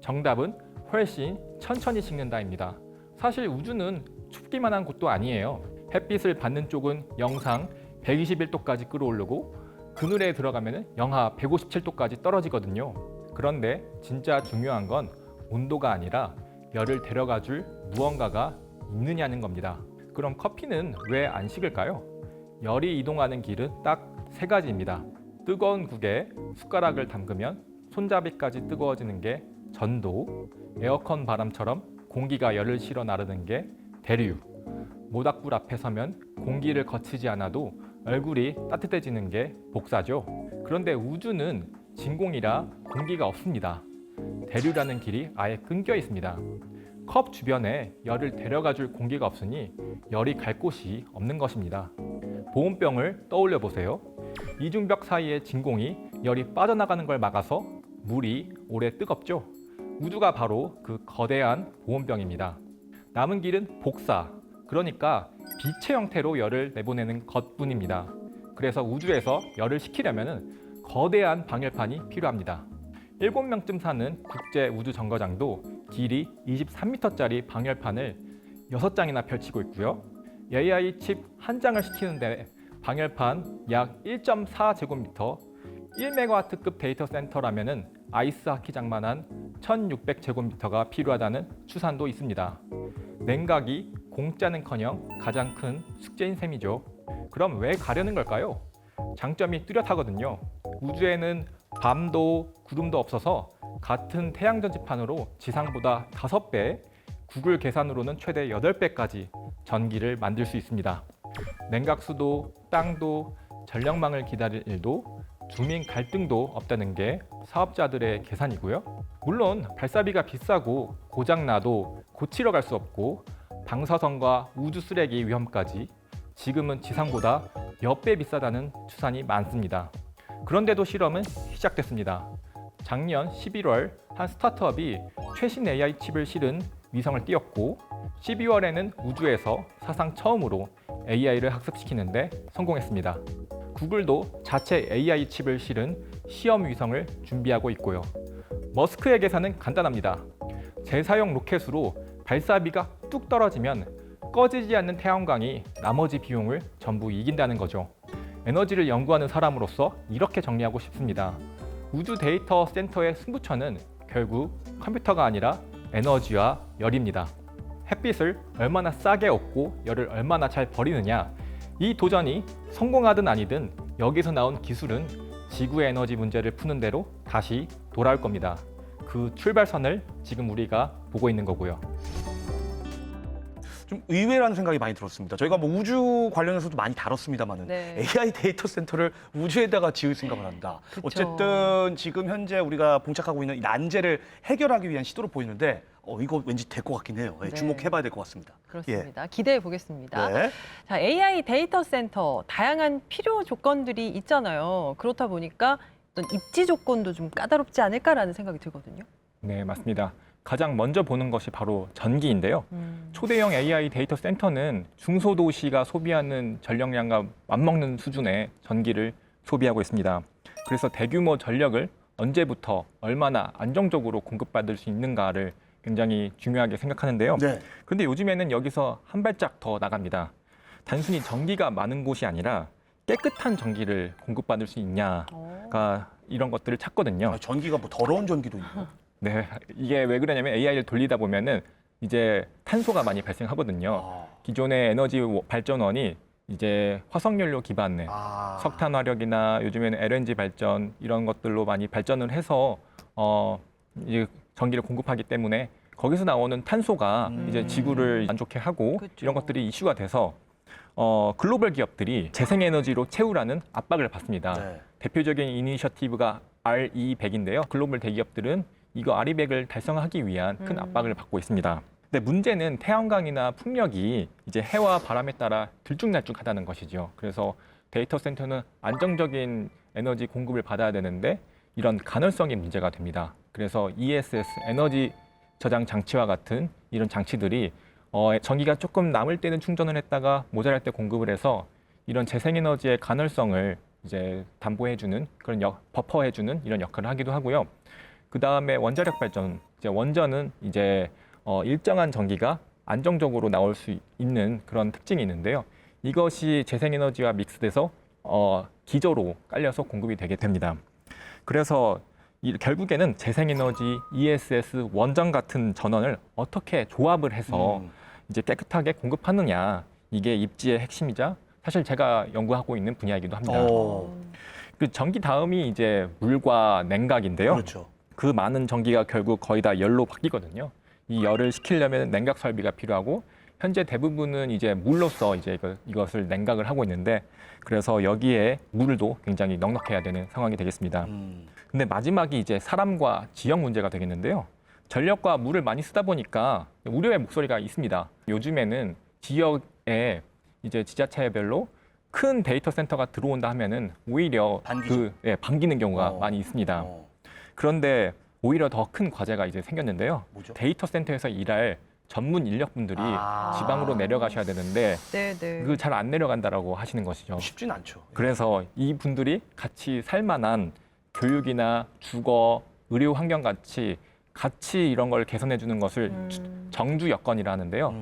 정답은 훨씬 천천히 식는다입니다. 사실 우주는 춥기만 한 곳도 아니에요. 햇빛을 받는 쪽은 영상 121도까지 끌어오르고 그늘에 들어가면 영하 157도까지 떨어지거든요. 그런데 진짜 중요한 건 온도가 아니라 열을 데려가 줄 무언가가 있느냐는 겁니다. 그럼 커피는 왜 안 식을까요? 열이 이동하는 길은 딱 세 가지입니다. 뜨거운 국에 숟가락을 담그면 손잡이까지 뜨거워지는 게 전도, 에어컨 바람처럼 공기가 열을 실어 나르는 게 대류, 모닥불 앞에 서면 공기를 거치지 않아도 얼굴이 따뜻해지는 게 복사죠. 그런데 우주는 진공이라 공기가 없습니다. 대류라는 길이 아예 끊겨 있습니다. 컵 주변에 열을 데려가 줄 공기가 없으니 열이 갈 곳이 없는 것입니다. 보온병을 떠올려 보세요. 이중벽 사이의 진공이 열이 빠져나가는 걸 막아서 물이 오래 뜨겁죠. 우주가 바로 그 거대한 보온병입니다. 남은 길은 복사, 그러니까 빛의 형태로 열을 내보내는 것뿐입니다. 그래서 우주에서 열을 식히려면 거대한 방열판이 필요합니다. 7명쯤 사는 국제 우주 정거장도 길이 23m짜리 방열판을 6장이나 펼치고 있고요. AI 칩 한 장을 식히는데 방열판 약 1.4제곱미터, 1메가와트급 데이터 센터라면 아이스 하키장만한 1600제곱미터가 필요하다는 추산도 있습니다. 냉각이 공짜는커녕 가장 큰 숙제인 셈이죠. 그럼 왜 가려는 걸까요? 장점이 뚜렷하거든요. 우주에는 밤도 구름도 없어서 같은 태양전지판으로 지상보다 5배, 구글 계산으로는 최대 8배까지 전기를 만들 수 있습니다. 냉각수도, 땅도, 전력망을 기다릴 일도, 주민 갈등도 없다는 게 사업자들의 계산이고요. 물론 발사비가 비싸고 고장나도 고치러 갈 수 없고 방사선과 우주 쓰레기 위험까지 지금은 지상보다 몇 배 비싸다는 추산이 많습니다. 그런데도 실험은 시작됐습니다. 작년 11월 한 스타트업이 최신 AI 칩을 실은 위성을 띄웠고 12월에는 우주에서 사상 처음으로 AI를 학습시키는데 성공했습니다. 구글도 자체 AI 칩을 실은 시험 위성을 준비하고 있고요. 머스크의 계산은 간단합니다. 재사용 로켓으로 발사비가 뚝 떨어지면 꺼지지 않는 태양광이 나머지 비용을 전부 이긴다는 거죠. 에너지를 연구하는 사람으로서 이렇게 정리하고 싶습니다. 우주 데이터 센터의 승부처는 결국 컴퓨터가 아니라 에너지와 열입니다. 햇빛을 얼마나 싸게 얻고 열을 얼마나 잘 버리느냐, 이 도전이 성공하든 아니든 여기서 나온 기술은 지구의 에너지 문제를 푸는 대로 다시 돌아올 겁니다. 그 출발선을 지금 우리가 보고 있는 거고요. 좀 의외라는 생각이 많이 들었습니다. 저희가 뭐 우주 관련해서도 많이 다뤘습니다만은 네. AI 데이터 센터를 우주에다가 지을 생각을 한다. 그쵸. 어쨌든 지금 현재 우리가 봉착하고 있는 이 난제를 해결하기 위한 시도로 보이는데 이거 왠지 될 것 같긴 해요. 예, 네. 주목해봐야 될 것 같습니다. 그렇습니다. 기대해 보겠습니다. 네. 자, AI 데이터 센터 다양한 필요 조건들이 있잖아요. 그렇다 보니까 어떤 입지 조건도 좀 까다롭지 않을까라는 생각이 들거든요. 네, 맞습니다. 가장 먼저 보는 것이 바로 전기인데요. 초대형 AI 데이터 센터는 중소도시가 소비하는 전력량과 맞먹는 수준의 전기를 소비하고 있습니다. 그래서 대규모 전력을 언제부터 얼마나 안정적으로 공급받을 수 있는가를 굉장히 중요하게 생각하는데요. 네. 그런데 요즘에는 여기서 한 발짝 더 나갑니다. 단순히 전기가 많은 곳이 아니라 깨끗한 전기를 공급받을 수 있냐가 이런 것들을 찾거든요. 아, 전기가 뭐 더러운 전기도 있고. 네, 이게 왜 그러냐면 AI를 돌리다 보면은 이제 탄소가 많이 발생하거든요. 아. 기존의 에너지 발전원이 이제 화석연료 기반의 아. 석탄 화력이나 요즘에는 LNG 발전 이런 것들로 많이 발전을 해서 이제 전기를 공급하기 때문에 거기서 나오는 탄소가 이제 지구를 안 좋게 하고 그쵸. 이런 것들이 이슈가 돼서 글로벌 기업들이 재생에너지로 채우라는 압박을 받습니다. 네. 대표적인 이니셔티브가 RE100인데요. 글로벌 대기업들은 이거 RE100을 달성하기 위한 큰 압박을 받고 있습니다. 근데 문제는 태양광이나 풍력이 이제 해와 바람에 따라 들쭉날쭉하다는 것이죠. 그래서 데이터 센터는 안정적인 에너지 공급을 받아야 되는데 이런 간헐성이 문제가 됩니다. 그래서 ESS 에너지 저장 장치와 같은 이런 장치들이 전기가 조금 남을 때는 충전을 했다가 모자랄 때 공급을 해서 이런 재생에너지의 간헐성을 이제 담보해주는 그런 버퍼해주는 이런 역할을 하기도 하고요. 그 다음에 원자력 발전, 이제 원전은 이제 일정한 전기가 안정적으로 나올 수 있는 그런 특징이 있는데요. 이것이 재생에너지와 믹스돼서 기저로 깔려서 공급이 되게 됩니다. 그래서 결국에는 재생에너지, ESS, 원전 같은 전원을 어떻게 조합을 해서 이제 깨끗하게 공급하느냐, 이게 입지의 핵심이자 사실 제가 연구하고 있는 분야이기도 합니다. 그 전기 다음이 이제 물과 냉각인데요. 그렇죠. 그 많은 전기가 결국 거의 다 열로 바뀌거든요. 이 열을 식히려면 냉각 설비가 필요하고 현재 대부분은 이제 물로서 이제 이것을 냉각을 하고 있는데 그래서 여기에 물도 굉장히 넉넉해야 되는 상황이 되겠습니다. 근데 마지막이 이제 사람과 지역 문제가 되겠는데요. 전력과 물을 많이 쓰다 보니까 우려의 목소리가 있습니다. 요즘에는 지역에 이제 지자체별로 큰 데이터 센터가 들어온다 하면은 오히려 반기죠. 반기는 경우가 많이 있습니다. 그런데 오히려 더 큰 과제가 이제 생겼는데요. 뭐죠? 데이터 센터에서 일할 전문 인력분들이 지방으로 내려가셔야 되는데 네네. 그걸 잘 안 내려간다라고 하시는 것이죠. 쉽진 않죠. 그래서 이 분들이 같이 살 만한 교육이나 주거, 의료 환경 같이 이런 걸 개선해 주는 것을 정주 여건이라 하는데요.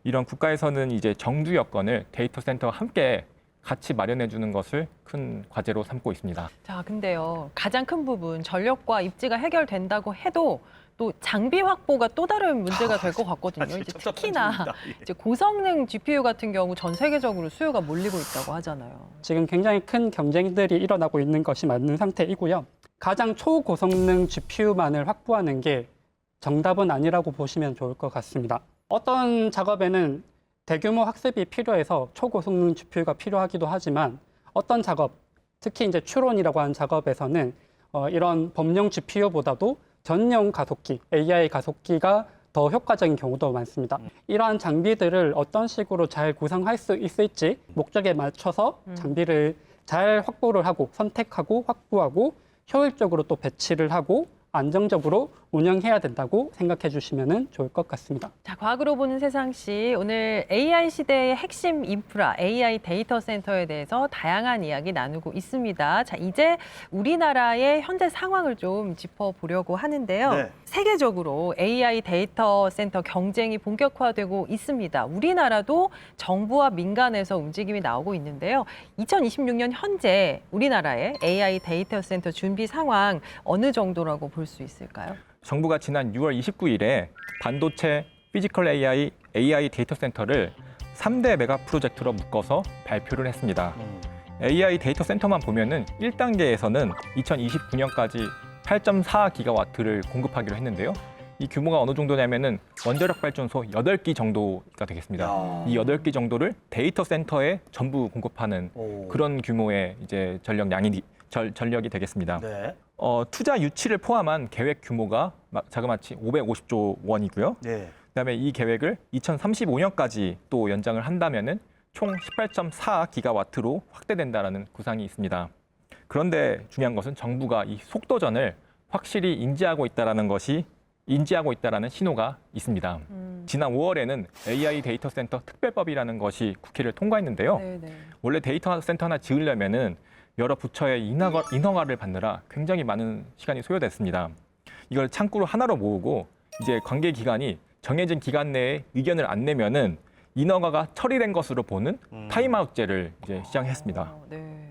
이런 국가에서는 이제 정주 여건을 데이터 센터와 함께 같이 마련해 주는 것을 큰 과제로 삼고 있습니다. 자, 근데요. 가장 큰 부분 전력과 입지가 해결된다고 해도 또 장비 확보가 또 다른 문제가 될 것 같거든요. 사실 이제 섭섭한 특히나 질문이다. 이제 고성능 GPU 같은 경우 전 세계적으로 수요가 몰리고 있다고 하잖아요. 지금 굉장히 큰 경쟁들이 일어나고 있는 것이 맞는 상태이고요. 가장 초고성능 GPU만을 확보하는 게 정답은 아니라고 보시면 좋을 것 같습니다. 어떤 작업에는 대규모 학습이 필요해서 초고성능 GPU가 필요하기도 하지만 어떤 작업, 특히 이제 추론이라고 하는 작업에서는 이런 범용 GPU보다도 전용 가속기, AI 가속기가 더 효과적인 경우도 많습니다. 이러한 장비들을 어떤 식으로 잘 구성할 수 있을지 목적에 맞춰서 장비를 잘 확보를 하고 선택하고 확보하고 효율적으로 또 배치를 하고 안정적으로 운영해야 된다고 생각해 주시면 좋을 것 같습니다. 자, 과학으로 보는 세상시 오늘 AI 시대의 핵심 인프라, AI 데이터 센터에 대해서 다양한 이야기 나누고 있습니다. 자, 이제 우리나라의 현재 상황을 좀 짚어보려고 하는데요. 네. 세계적으로 AI 데이터 센터 경쟁이 본격화되고 있습니다. 우리나라도 정부와 민간에서 움직임이 나오고 있는데요. 2026년 현재 우리나라의 AI 데이터 센터 준비 상황 어느 정도라고 볼 수 있을까요? 정부가 지난 6월 29일에 반도체, 피지컬 AI 데이터 센터를 3대 메가 프로젝트로 묶어서 발표를 했습니다. AI 데이터 센터만 보면은 1단계에서는 2029년까지 8.4기가와트를 공급하기로 했는데요. 이 규모가 어느 정도냐면은 원자력 발전소 8기 정도가 되겠습니다. 이 8기 정도를 데이터 센터에 전부 공급하는 그런 규모의 이제 전력이 되겠습니다. 네. 투자 유치를 포함한 계획 규모가 자그마치 550조 원이고요. 네. 그다음에 이 계획을 2035년까지 또 연장을 한다면은 총 18.4기가와트로 확대된다라는 구상이 있습니다. 그런데 중요한 것은 정부가 이 속도전을 확실히 인지하고 있다라는 신호가 있습니다. 지난 5월에는 AI 데이터 센터 특별법이라는 것이 국회를 통과했는데요. 네네. 원래 데이터 센터 하나 지으려면은 여러 부처의 인허가를 받느라 굉장히 많은 시간이 소요됐습니다. 이걸 창구로 하나로 모으고 이제 관계 기관이 정해진 기간 내에 의견을 안 내면은 인허가가 처리된 것으로 보는 타임아웃제를 이제 시작했습니다. 네.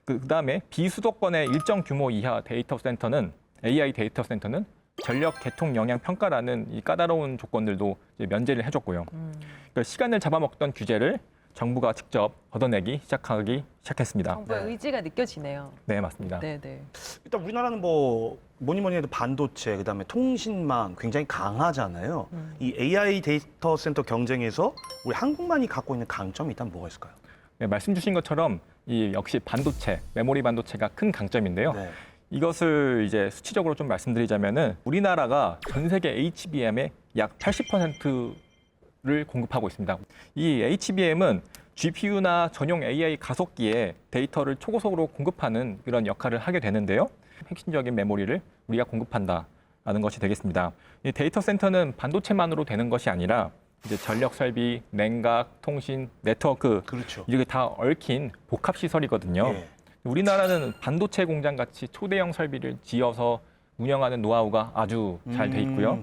그다음에 비수도권의 일정 규모 이하 데이터 센터는 AI 데이터 센터는 전력 개통 영향 평가라는 이 까다로운 조건들도 이제 면제를 해줬고요. 그러니까 시간을 잡아먹던 규제를 정부가 직접 걷어내기 시작했습니다. 정부의 네. 의지가 느껴지네요. 네, 맞습니다. 네네. 일단 우리나라는 뭐니 해도 반도체, 그다음에 통신망 굉장히 강하잖아요. 이 AI 데이터 센터 경쟁에서 우리 한국만이 갖고 있는 강점이 있다면 뭐가 있을까요? 네, 말씀 주신 것처럼 이 역시 반도체, 메모리 반도체가 큰 강점인데요. 네. 이것을 이제 수치적으로 좀 말씀드리자면은 우리나라가 전 세계 HBM의 약 80%를 공급하고 있습니다. 이 HBM은 GPU나 전용 AI 가속기에 데이터를 초고속으로 공급하는 그런 역할을 하게 되는데요. 핵심적인 메모리를 우리가 공급한다라는 것이 되겠습니다. 이 데이터 센터는 반도체만으로 되는 것이 아니라 이제 전력 설비, 냉각, 통신, 네트워크 그렇죠. 이렇게 다 얽힌 복합 시설이거든요. 예. 우리나라는 반도체 공장 같이 초대형 설비를 지어서 운영하는 노하우가 아주 잘 돼 있고요.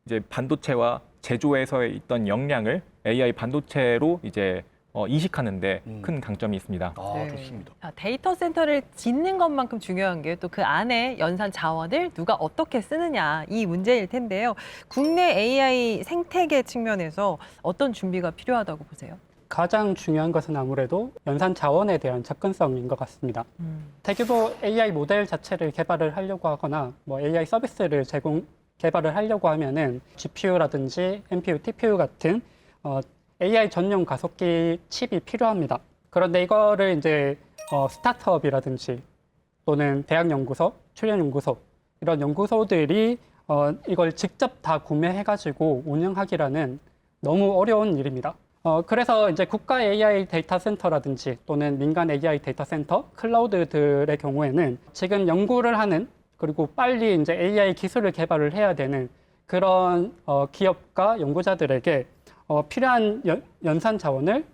이제 반도체와 제조에서의 있던 역량을 AI 반도체로 이제 이식하는데 큰 강점이 있습니다. 아, 네. 좋습니다. 자, 데이터 센터를 짓는 것만큼 중요한 게 또 그 안에 연산 자원을 누가 어떻게 쓰느냐 이 문제일 텐데요. 국내 AI 생태계 측면에서 어떤 준비가 필요하다고 보세요? 가장 중요한 것은 아무래도 연산 자원에 대한 접근성인 것 같습니다. 대규모 AI 모델 자체를 개발을 하려고 하거나 뭐 AI 서비스를 개발을 하려고 하면은 GPU라든지 NPU, TPU 같은 AI 전용 가속기 칩이 필요합니다. 그런데 이거를 이제 스타트업이라든지 또는 대학 연구소, 출연 연구소 이런 연구소들이 이걸 직접 다 구매해가지고 운영하기라는 너무 어려운 일입니다. 그래서 이제 국가 AI 데이터 센터라든지 또는 민간 AI 데이터 센터, 클라우드들의 경우에는 지금 연구를 하는 그리고 빨리 이제 AI 기술을 개발을 해야 되는 그런 기업과 연구자들에게 필요한 연산 자원을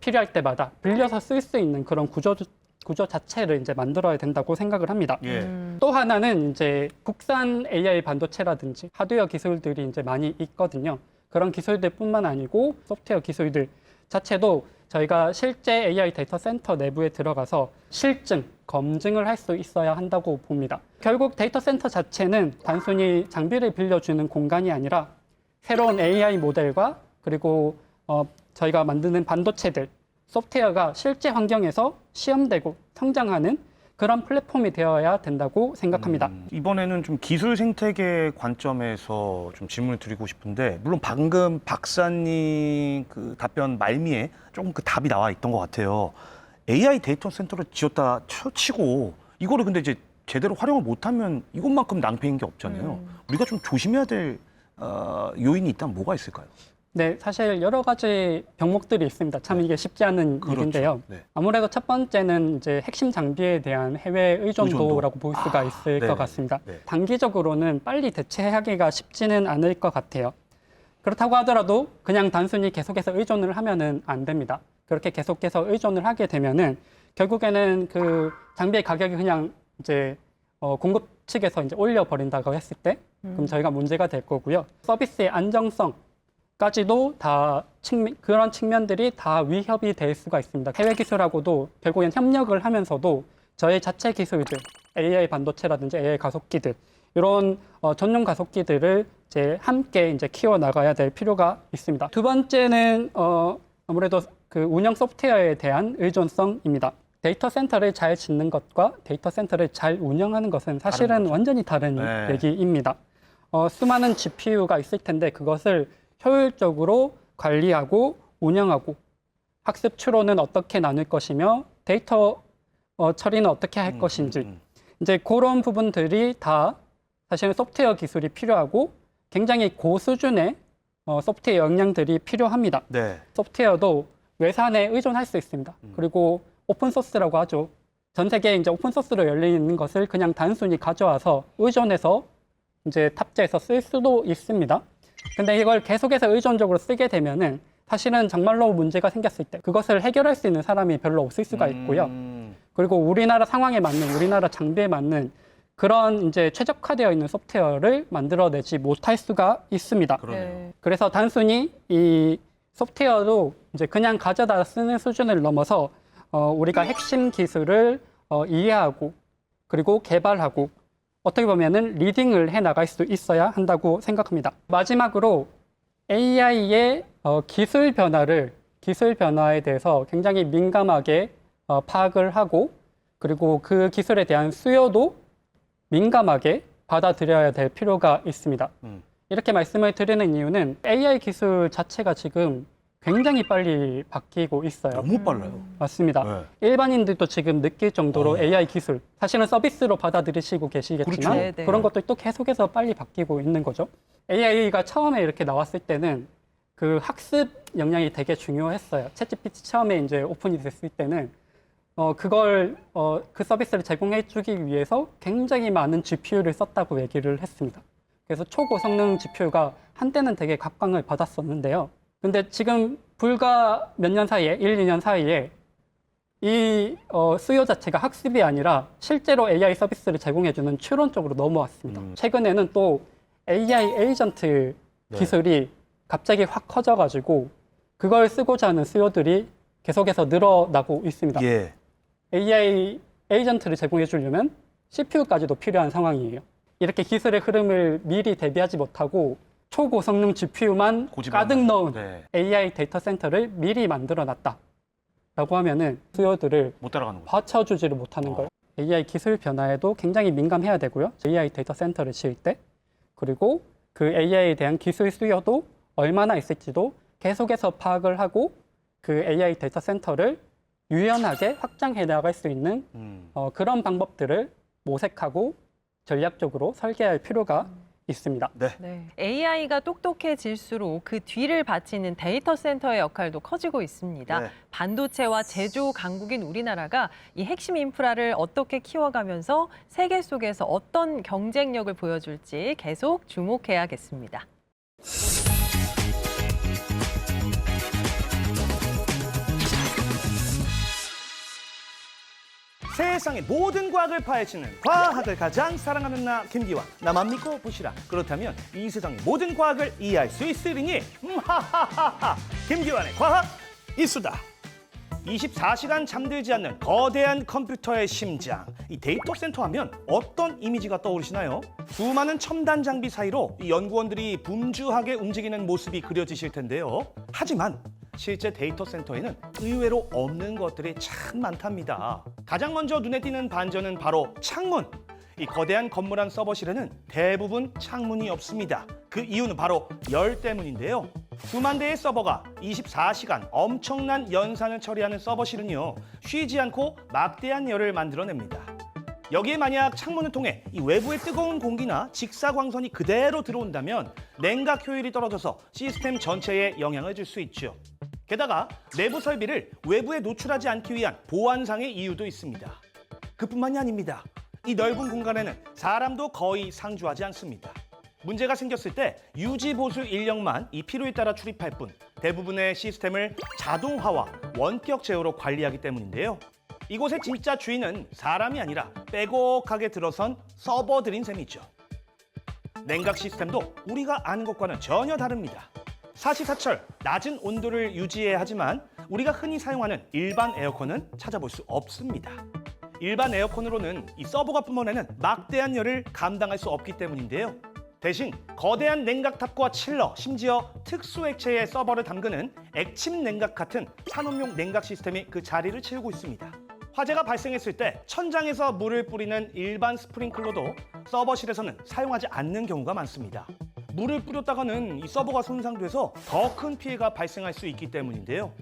필요할 때마다 빌려서 쓸 수 있는 그런 구조 자체를 이제 만들어야 된다고 생각을 합니다. 예. 또 하나는 이제 국산 AI 반도체라든지 하드웨어 기술들이 이제 많이 있거든요. 그런 기술들뿐만 아니고 소프트웨어 기술들 자체도 저희가 실제 AI 데이터 센터 내부에 들어가서 실증, 검증을 할 수 있어야 한다고 봅니다. 결국 데이터 센터 자체는 단순히 장비를 빌려주는 공간이 아니라 새로운 AI 모델과 그리고 저희가 만드는 반도체들, 소프트웨어가 실제 환경에서 시험되고 성장하는 그런 플랫폼이 되어야 된다고 생각합니다. 이번에는 좀 기술 생태계 관점에서 좀 질문을 드리고 싶은데, 물론 방금 박사님 그 답변 말미에 조금 그 답이 나와 있던 것 같아요. AI 데이터 센터를 지었다 치고 이거를 근데 이제 제대로 활용을 못하면 이것만큼 낭패인 게 없잖아요. 우리가 좀 조심해야 될 요인이 있다면 뭐가 있을까요? 네, 사실 여러 가지 병목들이 있습니다. 참 이게 쉽지 않은 일인데요. 네. 아무래도 첫 번째는 이제 핵심 장비에 대한 해외 의존도라고 볼 수가 있을 네. 것 같습니다. 네. 단기적으로는 빨리 대체하기가 쉽지는 않을 것 같아요. 그렇다고 하더라도 그냥 단순히 계속해서 의존을 하면은 안 됩니다. 그렇게 계속해서 의존을 하게 되면은 결국에는 그 장비의 가격이 그냥 이제 공급 측에서 이제 올려버린다고 했을 때 그럼 저희가 문제가 될 거고요. 서비스의 안정성까지도 다 그런 측면들이 다 위협이 될 수가 있습니다. 해외 기술하고도 결국엔 협력을 하면서도 저희 자체 기술들, AI 반도체라든지 AI 가속기들 이런 전용 가속기들을 이제 함께 이제 키워 나가야 될 필요가 있습니다. 두 번째는 아무래도 그 운영 소프트웨어에 대한 의존성입니다. 데이터 센터를 잘 짓는 것과 데이터 센터를 잘 운영하는 것은 사실은 완전히 다른 네. 얘기입니다. 수많은 GPU가 있을 텐데 그것을 효율적으로 관리하고 운영하고 학습 추론은 어떻게 나눌 것이며 데이터 처리는 어떻게 할 것인지 이제 그런 부분들이 다 사실은 소프트웨어 기술이 필요하고 굉장히 고수준의 소프트웨어 역량들이 필요합니다. 네. 소프트웨어도 외산에 의존할 수 있습니다. 그리고 오픈소스라고 하죠. 전 세계에 이제 오픈소스로 열리는 것을 그냥 단순히 가져와서 의존해서 이제 탑재해서 쓸 수도 있습니다. 근데 이걸 계속해서 의존적으로 쓰게 되면은 사실은 정말로 문제가 생겼을 때 그것을 해결할 수 있는 사람이 별로 없을 수가 있고요. 그리고 우리나라 상황에 맞는 우리나라 장비에 맞는 그런 이제 최적화되어 있는 소프트웨어를 만들어내지 못할 수가 있습니다. 네. 그래서 단순히 이 소프트웨어도 이제 그냥 가져다 쓰는 수준을 넘어서 우리가 핵심 기술을 이해하고 그리고 개발하고 어떻게 보면은 리딩을 해 나갈 수 있어야 한다고 생각합니다. 마지막으로 AI의 기술 변화에 대해서 굉장히 민감하게 파악을 하고 그리고 그 기술에 대한 수요도 민감하게 받아들여야 될 필요가 있습니다. 이렇게 말씀을 드리는 이유는 AI 기술 자체가 지금 굉장히 빨리 바뀌고 있어요. 너무 빨라요. 맞습니다. 네. 일반인들도 지금 느낄 정도로 AI 기술, 사실은 서비스로 받아들이시고 계시겠지만 그렇죠. 네, 네. 그런 것도 또 계속해서 빨리 바뀌고 있는 거죠. AI가 처음에 이렇게 나왔을 때는 그 학습 역량이 되게 중요했어요. 챗GPT 처음에 이제 오픈이 됐을 때는 그 서비스를 제공해주기 위해서 굉장히 많은 GPU를 썼다고 얘기를 했습니다. 그래서 초고성능 GPU가 한때는 되게 각광을 받았었는데요. 근데 지금 불과 몇 년 사이에, 1, 2년 사이에 이 수요 자체가 학습이 아니라 실제로 AI 서비스를 제공해주는 추론 쪽으로 넘어왔습니다. 최근에는 또 AI 에이전트 기술이 갑자기 확 커져가지고 그걸 쓰고자 하는 수요들이 계속해서 늘어나고 있습니다. 예. AI 에이전트를 제공해 주려면 CPU까지도 필요한 상황이에요. 이렇게 기술의 흐름을 미리 대비하지 못하고 초고성능 GPU만 가득 넣은 네. AI 데이터 센터를 미리 만들어 놨다라고 하면은 수요들을 못 따라가는 거죠. 받쳐주지를 못하는 거예요. AI 기술 변화에도 굉장히 민감해야 되고요. AI 데이터 센터를 지을 때 그리고 그 AI에 대한 기술 수요도 얼마나 있을지도 계속해서 파악을 하고 그 AI 데이터 센터를 유연하게 확장해 나갈 수 있는 그런 방법들을 모색하고 전략적으로 설계할 필요가 있습니다. 네. 네. AI가 똑똑해질수록 그 뒤를 바치는 데이터 센터의 역할도 커지고 있습니다. 네. 반도체와 제조 강국인 우리나라가 이 핵심 인프라를 어떻게 키워가면서 세계 속에서 어떤 경쟁력을 보여줄지 계속 주목해야겠습니다. 세상의 모든 과학을 파헤치는 과학을 가장 사랑하는 나 김기환. 나만 믿고 보시라. 그렇다면 이 세상의 모든 과학을 이해할 수 있으리니 하하하하. 김기환의 과학 이수다. 24시간 잠들지 않는 거대한 컴퓨터의 심장. 이 데이터 센터 하면 어떤 이미지가 떠오르시나요? 수많은 첨단 장비 사이로 이 연구원들이 분주하게 움직이는 모습이 그려지실 텐데요. 하지만 실제 데이터 센터에는 의외로 없는 것들이 참 많답니다. 가장 먼저 눈에 띄는 반전은 바로 창문. 이 거대한 건물 안 서버실에는 대부분 창문이 없습니다. 그 이유는 바로 열 때문인데요. 수만 대의 서버가 24시간 엄청난 연산을 처리하는 서버실은요, 쉬지 않고 막대한 열을 만들어냅니다. 여기에 만약 창문을 통해 이 외부의 뜨거운 공기나 직사광선이 그대로 들어온다면 냉각 효율이 떨어져서 시스템 전체에 영향을 줄 수 있죠. 게다가 내부 설비를 외부에 노출하지 않기 위한 보안상의 이유도 있습니다. 그뿐만이 아닙니다. 이 넓은 공간에는 사람도 거의 상주하지 않습니다. 문제가 생겼을 때 유지 보수 인력만 이 필요에 따라 출입할 뿐 대부분의 시스템을 자동화와 원격 제어로 관리하기 때문인데요. 이곳의 진짜 주인은 사람이 아니라 빼곡하게 들어선 서버들인 셈이죠. 냉각 시스템도 우리가 아는 것과는 전혀 다릅니다. 사시사철 낮은 온도를 유지해야 하지만 우리가 흔히 사용하는 일반 에어컨은 찾아볼 수 없습니다. 일반 에어컨으로는 이 서버가 뿜어내는 막대한 열을 감당할 수 없기 때문인데요. 대신 거대한 냉각탑과 칠러, 심지어 특수 액체의 서버를 담그는 액침 냉각 같은 산업용 냉각 시스템이 그 자리를 채우고 있습니다. 화재가 발생했을 때 천장에서 물을 뿌리는 일반 스프링클러도 서버실에서는 사용하지 않는 경우가 많습니다. 물을 뿌렸다가는 이 서버가 손상돼서 더 큰 피해가 발생할 수 있기 때문인데요.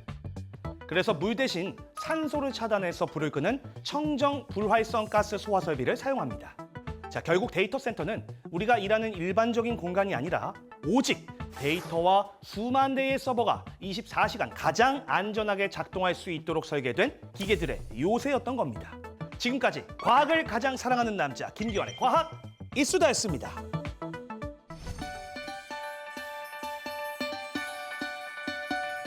그래서 물 대신 산소를 차단해서 불을 끄는 청정 불활성 가스 소화 설비를 사용합니다. 자, 결국 데이터 센터는 우리가 일하는 일반적인 공간이 아니라 오직 데이터와 수만 대의 서버가 24시간 가장 안전하게 작동할 수 있도록 설계된 기계들의 요새였던 겁니다. 지금까지 과학을 가장 사랑하는 남자 김기환의 과학 이수다였습니다.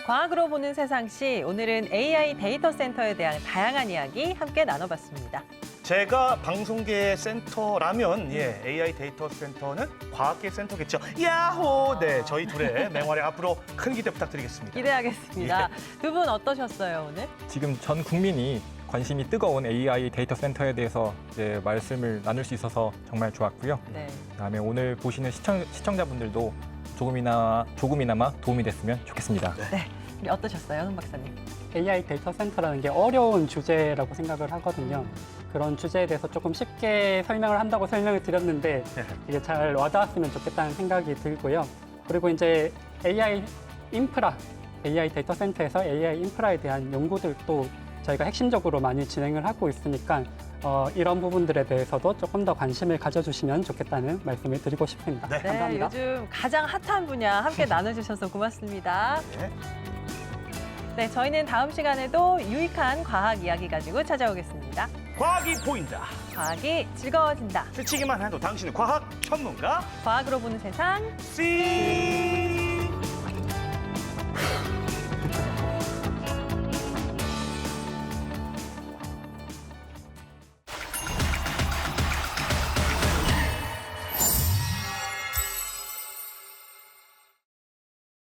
과학으로 보는 세상시 오늘은 AI 데이터 센터에 대한 다양한 이야기 함께 나눠봤습니다. 제가 방송계의 센터라면 AI 데이터 센터는 과학계 센터겠죠. 야호! 네, 저희 둘의 맹활약 앞으로 큰 기대 부탁드리겠습니다. 기대하겠습니다. 두 분 어떠셨어요, 오늘? 지금 전 국민이 관심이 뜨거운 AI 데이터 센터에 대해서 이제 말씀을 나눌 수 있어서 정말 좋았고요. 네. 그다음에 오늘 보시는 시청자분들도 조금이나마 도움이 됐으면 좋겠습니다. 네. 우리 어떠셨어요, 손 박사님? AI 데이터 센터라는 게 어려운 주제라고 생각을 하거든요. 그런 주제에 대해서 조금 쉽게 설명을 한다고 설명을 드렸는데 이게 잘 와닿았으면 좋겠다는 생각이 들고요. 그리고 이제 AI 데이터 센터에서 AI 인프라에 대한 연구들도 저희가 핵심적으로 많이 진행을 하고 있으니까 이런 부분들에 대해서도 조금 더 관심을 가져주시면 좋겠다는 말씀을 드리고 싶습니다. 네. 감사합니다. 요즘 가장 핫한 분야 함께 나눠주셔서 고맙습니다. 네. 네, 저희는 다음 시간에도 유익한 과학 이야기 가지고 찾아오겠습니다. 과학이 보인다. 과학이 즐거워진다. 스치기만 해도 당신은 과학 전문가. 과학으로 보는 세상. See.